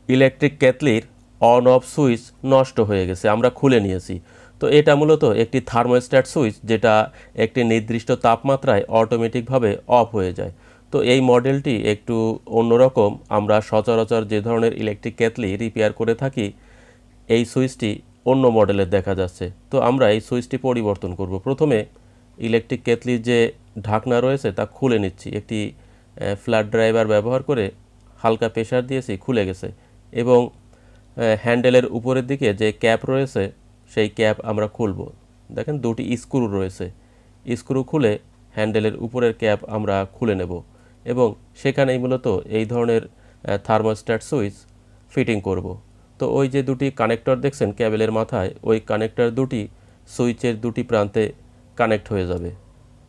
Electric কেটলির on off switch নষ্ট হয়ে গেছে, আমরা খুলে নিয়েছি। তো এটা মূলত একটি থার্মোস্ট্যাট সুইচ, যেটা একটি নির্দিষ্ট তাপমাত্রায় অটোমেটিকভাবে অফ হয়ে যায়। তো এই মডেলটি একটু অন্যরকম। আমরা সচরাচর যে ধরনের ইলেকট্রিক কেটলি রিপেয়ার করে থাকি, এই সুইচটি অন্য মডেলের দেখা যাচ্ছে। তো আমরা এই সুইচটি পরিবর্তন করব। প্রথমে ইলেকট্রিক কেটলির যে ঢাকনা রয়েছে তা খুলে নিচ্ছি। একটি ফ্ল্যাট ড্রাইভার ব্যবহার করে হালকা প্রেসার দিয়েছি, খুলে গেছে। এবং হ্যান্ডেলের উপরের দিকে যে ক্যাপ রয়েছে সেই ক্যাপ আমরা খুলব। দেখেন দুটি স্ক্রু রয়েছে, স্ক্রু খুলে হ্যান্ডেলের উপরের ক্যাপ আমরা খুলে নেব এবং সেখানেই মূলত এই ধরনের থার্মোস্ট্যাট সুইচ ফিটিং করব। তো ওই যে দুটি কানেক্টর দেখছেন কেবলের মাথায়, ওই কানেক্টর দুটি সুইচের দুটি প্রান্তে কানেক্ট হয়ে যাবে।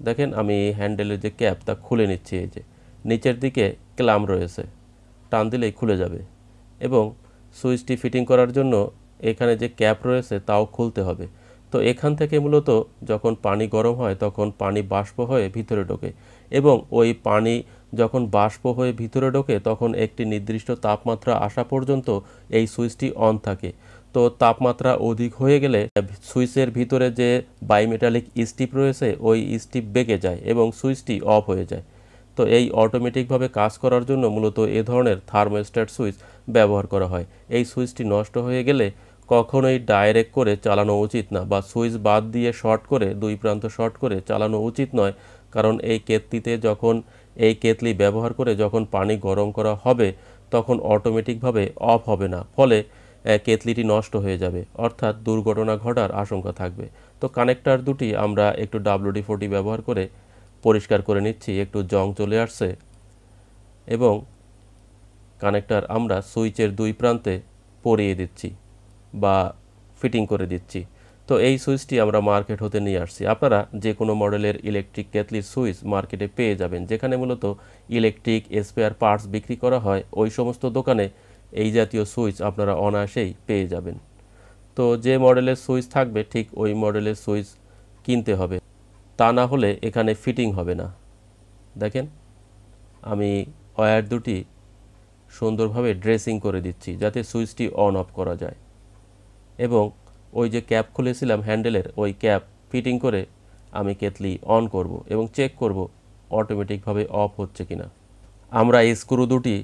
দেখেন আমি হ্যান্ডেলের যে ক্যাপ তা খুলে নিচ্ছি। এই যে নিচের দিকে ক্ল্যাম্প রয়েছে, টান দিলেই খুলে যাবে। এবং সুইচটি ফিটিং করার জন্য এখানে যে ক্যাপ রয়েছে তাও খুলতে হবে। তো এখান থেকে মূলত যখন পানি গরম হয় তখন পানি বাষ্প হয়ে ভিতরে ঢোকে, এবং ওই পানি যখন বাষ্প হয়ে ভিতরে ঢোকে তখন একটি নির্দিষ্ট তাপমাত্রা আসা পর্যন্ত এই সুইচটি অন থাকে। তো তাপমাত্রা অধিক হয়ে গেলে সুইচের ভিতরে যে বাইমেটালিক স্টিপ রয়েছে ওই স্টিপ বেঁকে যায় এবং সুইচটি অফ হয়ে যায়। তো এই অটোমেটিকভাবে কাজ করার জন্য মূলত এ ধরনের থার্মোস্ট্যাট সুইচ ব্যবহার করা হয়। এই সুইচটি নষ্ট হয়ে গেলে কখনোই ডাইরেক্ট করে চালানো উচিত না, বা সুইচ বাদ দিয়ে শর্ট করে, দুই প্রান্ত শর্ট করে চালানো উচিত নয়। কারণ এই কেতলিতে যখন এই কেতলি ব্যবহার করে যখন পানি গরম করা হবে তখন অটোমেটিকভাবে অফ হবে না, ফলে কেতলিটি নষ্ট হয়ে যাবে, অর্থাৎ দুর্ঘটনা ঘটার আশঙ্কা থাকবে। তো কানেক্টর দুটি আমরা একটু WD-40 ব্যবহার করে পরিষ্কার করে নিচ্ছি। একটু জং চলে আসছে এবং কানেক্টর আমরা সুইচের দুই প্রান্তে পরিয়ে দিচ্ছি বা ফিটিং করে দিচ্ছি। তো এই সুইচটি আমরা মার্কেট হতে নিয়ে আসছি। আপনারা যে কোনো মডেলের ইলেকট্রিক কেটলির সুইচ মার্কেটে পেয়ে যাবেন। যেখানে মূলত ইলেকট্রিক স্পেয়ার পার্টস বিক্রি করা হয় ওই সমস্ত দোকানে এই জাতীয় সুইচ আপনারা অনায়াসেই পেয়ে যাবেন। তো যে মডেলের সুইচ থাকবে ঠিক ওই মডেলের সুইচ কিনতে হবে, তা না হলে এখানে ফিটিং হবে না। দেখেন আমি ওয়্যার দুটি সুন্দরভাবে ড্রেসিং করে দিচ্ছি যাতে সুইচটি অন অফ করা যায়, এবং ওই যে ক্যাপ খুলেছিলাম হ্যান্ডেলের ওই ক্যাপ ফিটিং করে আমি কেতলি অন করব এবং চেক করব অটোমেটিকভাবে অফ হচ্ছে কিনা। আমরা এই স্ক্রু দুটি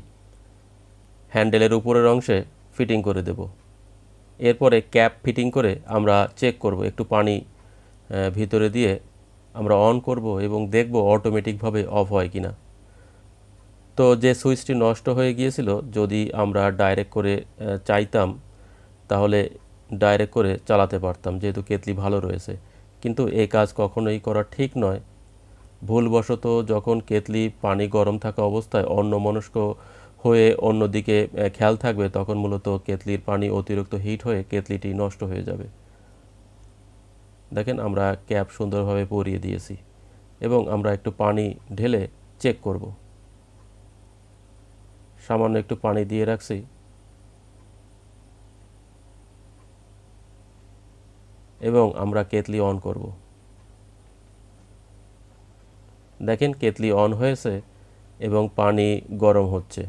হ্যান্ডেলের উপরের অংশে ফিটিং করে দেব। এরপরে ক্যাপ ফিটিং করে আমরা চেক করব, একটু পানি ভিতরে দিয়ে আমরা অন করব এবং দেখব অটোমেটিকভাবে অফ হয় কিনা। তো যে সুইচটি নষ্ট হয়ে গিয়েছিল, যদি আমরা ডাইরেক্ট করে চাইতাম তাহলে ডাইরেক্ট করে চালাতে পারতাম, যেহেতু কেতলি ভালো রয়েছে। কিন্তু এই কাজ কখনোই করা ঠিক নয়। ভুলবশত যখন কেতলি পানি গরম থাকা অবস্থায় অন্যমনস্ক হয়ে অন্যদিকে খেয়াল থাকবে, তখন মূলত কেতলির পানি অতিরিক্ত হিট হয়ে কেতলিটি নষ্ট হয়ে যাবে। দেখেন আমরা ক্যাপ সুন্দরভাবে পরিয়ে দিয়েছি এবং আমরা একটু পানি ঢেলে চেক করব। সামান্য একটু পানি দিয়ে রাখছি এবং আমরা কেতলি অন করব। দেখেন কেতলি অন হয়েছে এবং পানি গরম হচ্ছে।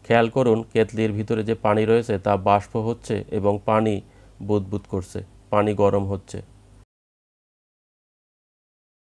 খেয়াল করুন কেতলির ভিতরে যে পানি রয়েছে তা বাষ্প হচ্ছে এবং পানি বুদবুদ করছে, পানি গরম হচ্ছে।